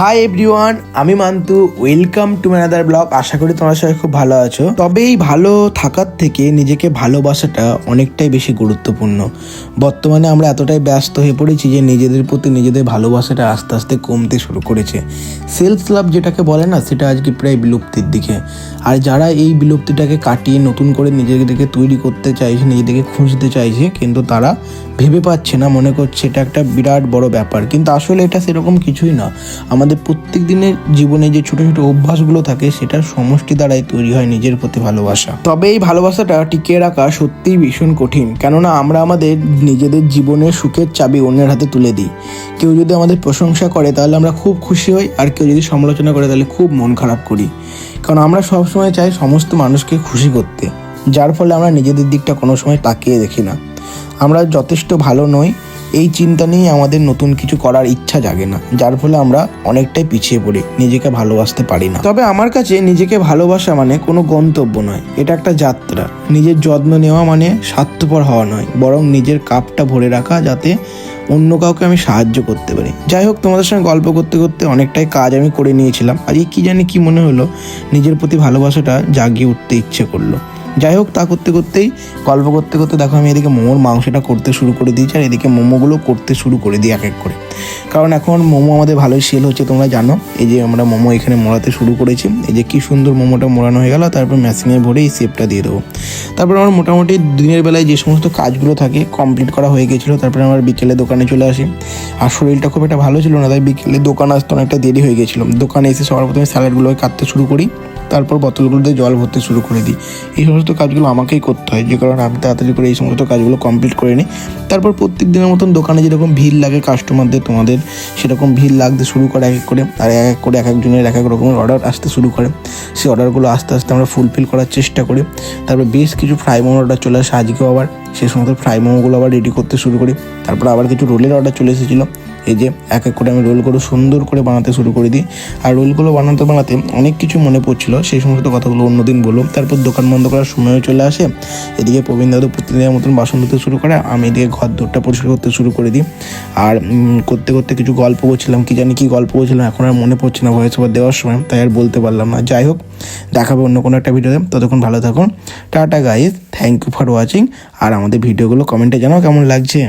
High everyone, আমি Mantu. Welcome to another blog. আশা করি তোমরা সবাই খুব ভালো আছো। তবে এই ভালো থাকার থেকে নিজেকে ভালোবাসাটা অনেকটাই বেশি গুরুত্বপূর্ণ। বর্তমানে আমরা এতটাই ব্যস্ত হয়ে পড়েছি যে নিজেদের প্রতি নিজেদের ভালোবাসাটা আস্তে আস্তে কমতে শুরু করেছে। সেলফ লাভ যেটাকে বলে না, সেটা আজকে প্রায় বিলুপ্তির দিকে। আর যারা এই বিলুপ্তিটাকে কাটিয়ে নতুন করে নিজেদেরকে তৈরি করতে চাইছে, নিজেদেরকে খুঁজতে চাইছে, কিন্তু তারা ভেবে পাচ্ছে না, মনে করছে এটা একটা বিরাট বড় ব্যাপার। কিন্তু আসলে এটা সেরকম কিছুই না। আমাদের প্রত্যেক দিনের জীবনে যে ছোট ছোট অভ্যাসগুলো থাকে, সেটার সমষ্টি দ্বারাই তৈরি হয় নিজের প্রতি ভালোবাসা। তবে এই ভালোবাসাটা টিকিয়ে রাখা সত্যিই ভীষণ কঠিন, কেননা আমরা আমাদের নিজেদের জীবনের সুখের চাবি অন্যের হাতে তুলে দিই। কেউ যদি আমাদের প্রশংসা করে তাহলে আমরা খুব খুশি হই, আর কেউ যদি সমালোচনা করে তাহলে খুব মন খারাপ করি। কারণ আমরা সবসময় চাই সমস্ত মানুষকে খুশি করতে, যার ফলে আমরা নিজেদের দিকটা কোনো সময় তাকিয়ে দেখি না। আমরা যথেষ্ট ভালো নই, এই চিন্তা নিয়ে আমাদের নতুন কিছু করার ইচ্ছা জাগে না, যার ফলে আমরা অনেকটাই পিছিয়ে পড়ি, নিজেকে ভালোবাসতে পারি না। তবে আমার কাছে নিজেকে ভালোবাসা মানে কোনো গন্তব্য নয়, এটা একটা যাত্রা। নিজের যত্ন নেওয়া মানে স্বার্থপর হওয়া নয়, বরং নিজের কাপটা ভরে রাখা, যাতে অন্য কাউকে আমি সাহায্য করতে পারি। যাই হোক, তোমাদের সঙ্গে গল্প করতে করতে অনেকটাই কাজ আমি করে নিয়েছিলাম। আজকে কি জানি কি মনে হলো, নিজের প্রতি ভালোবাসাটা জাগিয়ে উঠতে ইচ্ছে করলো। যাই হোক, তা করতে করতেই গল্প করতে করতে দেখো আমি এদিকে মোমোর মাংসটা করতে শুরু করে দিয়েছি, আর এদিকে মোমোগুলো করতে শুরু করে দিই এক এক করে। কারণ এখন মোমো আমাদের ভালোই সেল হচ্ছে, তোমরা জানো। এই যে আমরা মোমো এখানে মোড়াতে শুরু করেছি, এই যে কি সুন্দর মোমোটা মোড়ানো হয়ে গেল। তারপর মেশিনে ভরে এই শেপটা দিয়ে দেবো। তারপর আমার মোটামুটি দিনের বেলায় যে সমস্ত কাজগুলো থাকে কমপ্লিট করা হয়ে গেছিলো। তারপরে আমার বিকেলে দোকানে চলে আসি। আর শরীরটা খুব একটা ভালো ছিল না, তাই বিকেলে দোকানে আসতে অনেকটা দেরি হয়ে গেছিলো। দোকানে এসে সবার প্রথমে স্যালাডগুলোকে কাটতে শুরু করি, তারপর বোতলগুলোতে জল ভরতে শুরু করে দিই। এই সমস্ত কাজগুলো আমাকেই করতে হয়, যে কারণে আমি তাড়াতাড়ি করে এই সমস্ত কাজগুলো কমপ্লিট করে নিই। তারপর প্রত্যেক দিনের মতন দোকানে যেরকম ভিড় লাগে কাস্টমারদের, তোমাদের সেরকম ভিড় লাগতে শুরু করে এক এক করে। আর এক এক করে এক একজনের এক এক রকমের অর্ডার আসতে শুরু করে। সেই অর্ডারগুলো আস্তে আস্তে আমরা ফুলফিল করার চেষ্টা করি। তারপর বেশ কিছু ফ্রাই মোমোর অর্ডার চলে আসে আজকেও, আবার সেই সমস্ত ফ্রাই মোমোগুলো আবার রেডি করতে শুরু করি। তারপর আবার কিছু রোলের অর্ডার চলে এসেছিলো। এই যে এক এক করে আমি রোলগুলো সুন্দর করে বানাতে শুরু করে দিই। আর রোলগুলো বানাতে বানাতে অনেক কিছু মনে পড়ছিল, সেই সমস্ত কথাগুলো অন্যদিন বললাম। তারপর দোকান বন্ধ করার সময়ও চলে আসে। এদিকে প্রবীণ দাদু প্রতিদিনের মতন বাসন ধুতে শুরু করে, আমি এদিকে ঘর দৌড়টা পরিষ্কার করতে শুরু করে দিই। আর করতে করতে কিছু গল্প করছিলাম, কি জানি কি গল্প করছিলাম এখন আর মনে পড়ছে না ভয়েস ওভার দেওয়ার সময়, তাই আর বলতে পারলাম না। যাই হোক, দেখাবে অন্য কোনো একটা ভিডিওতে। ততক্ষণ ভালো থাকুন, tata guys, thank you for watching. আর আমাদের ভিডিওগুলো কমেন্টে জানাও কেমন লাগছে।